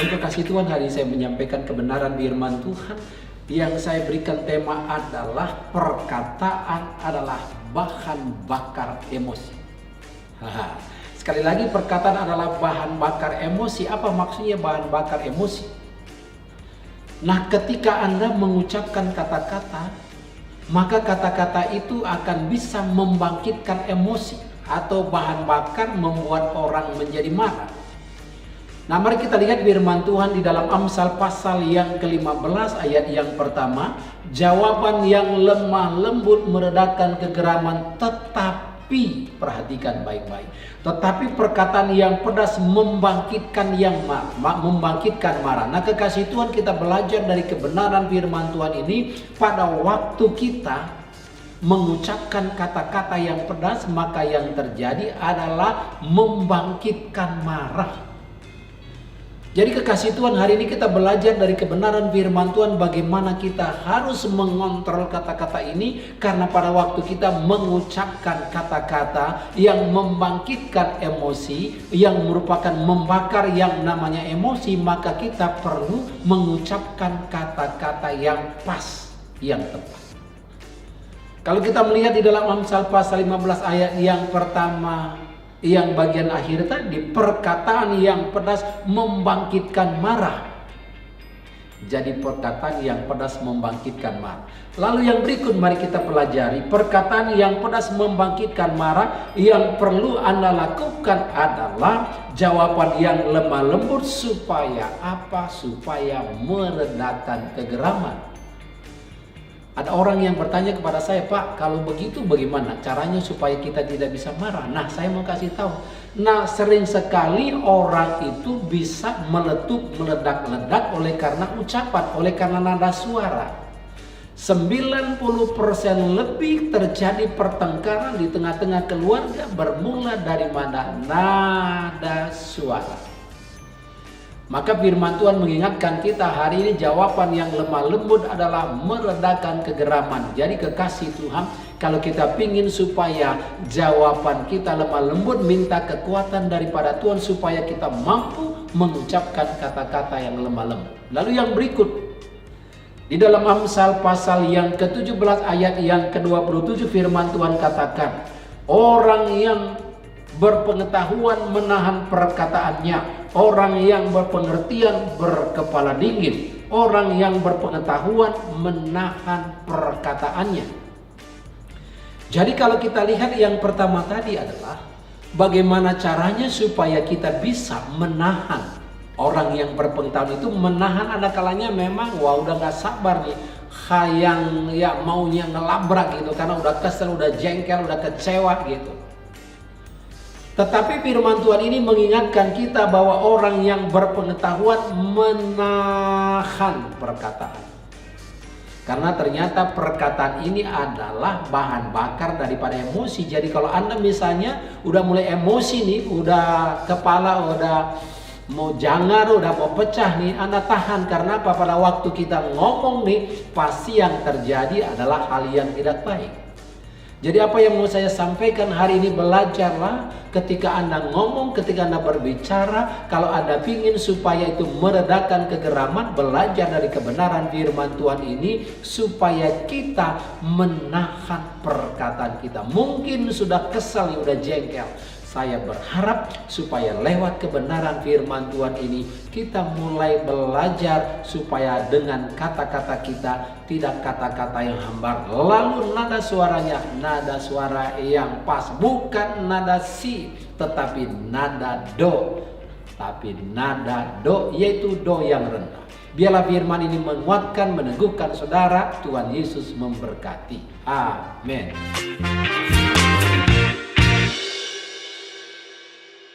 Untuk kasih Tuhan, hari ini saya menyampaikan kebenaran firman Tuhan. Yang saya berikan tema adalah perkataan adalah bahan bakar emosi. Sekali lagi, perkataan adalah bahan bakar emosi. Apa maksudnya bahan bakar emosi? Nah, ketika Anda mengucapkan kata-kata, maka kata-kata itu akan bisa membangkitkan emosi atau bahan bakar membuat orang menjadi marah. Nah, mari kita lihat firman Tuhan di dalam Amsal pasal yang ke-15 ayat yang pertama. Jawaban yang lemah lembut meredakan kegeraman, tetapi perhatikan baik-baik. Tetapi perkataan yang pedas membangkitkan membangkitkan marah. Nah, kekasih Tuhan, kita belajar dari kebenaran firman Tuhan ini. Pada waktu kita mengucapkan kata-kata yang pedas, maka yang terjadi adalah membangkitkan marah. Jadi kekasih Tuhan, hari ini kita belajar dari kebenaran firman Tuhan bagaimana kita harus mengontrol kata-kata ini. Karena pada waktu kita mengucapkan kata-kata yang membangkitkan emosi, yang merupakan membakar yang namanya emosi, maka kita perlu mengucapkan kata-kata yang pas, yang tepat. Kalau kita melihat di dalam Amsal pasal 15 ayat yang pertama, yang bagian akhir tadi, perkataan yang pedas membangkitkan marah. Jadi perkataan yang pedas membangkitkan marah. Lalu yang berikut mari kita pelajari. Perkataan yang pedas membangkitkan marah, yang perlu Anda lakukan adalah jawaban yang lemah lembut. Supaya apa? Supaya meredakan kegeraman. Ada orang yang bertanya kepada saya, Pak, kalau begitu bagaimana caranya supaya kita tidak bisa marah? Nah, saya mau kasih tahu. Nah, sering sekali orang itu bisa meledak-ledak oleh karena ucapan, oleh karena nada suara. 90% lebih terjadi pertengkaran di tengah-tengah keluarga bermula dari mana? Nada suara. Maka firman Tuhan mengingatkan kita hari ini, jawaban yang lemah lembut adalah meredakan kegeraman. Jadi kekasih Tuhan, kalau kita ingin supaya jawaban kita lemah lembut, minta kekuatan daripada Tuhan supaya kita mampu mengucapkan kata-kata yang lemah lembut. Lalu yang berikut, di dalam Amsal pasal yang ke-17 ayat yang ke-27 firman Tuhan katakan, orang yang berpengetahuan menahan perkataannya, orang yang berpengertian berkepala dingin. Orang yang berpengetahuan menahan perkataannya. Jadi kalau kita lihat yang pertama tadi adalah bagaimana caranya supaya kita bisa menahan. Orang yang berpengetahuan itu menahan, ada kalanya memang udah gak sabar nih, yang ya maunya ngelabrak gitu, karena udah kesel, udah jengkel, udah kecewa gitu. Tetapi firman Tuhan ini mengingatkan kita bahwa orang yang berpengetahuan menahan perkataan. Karena ternyata perkataan ini adalah bahan bakar daripada emosi. Jadi kalau Anda misalnya udah mulai emosi nih, udah kepala udah mau jangar, udah mau pecah nih, Anda tahan. Karena apa? Pada waktu kita ngomong nih, pasti yang terjadi adalah hal yang tidak baik. Jadi apa yang mau saya sampaikan hari ini, belajarlah ketika Anda ngomong, ketika Anda berbicara, kalau Anda ingin supaya itu meredakan kegeraman, belajar dari kebenaran firman Tuhan ini supaya kita menahan perkataan kita. Mungkin sudah kesal, sudah jengkel. Saya berharap supaya lewat kebenaran firman Tuhan ini kita mulai belajar supaya dengan kata-kata kita tidak kata-kata yang hambar. Lalu nada suaranya nada suara yang pas, bukan nada si tetapi nada do. Tapi nada do, yaitu do yang rendah. Biarlah firman ini menguatkan, meneguhkan saudara. Tuhan Yesus memberkati. Amin.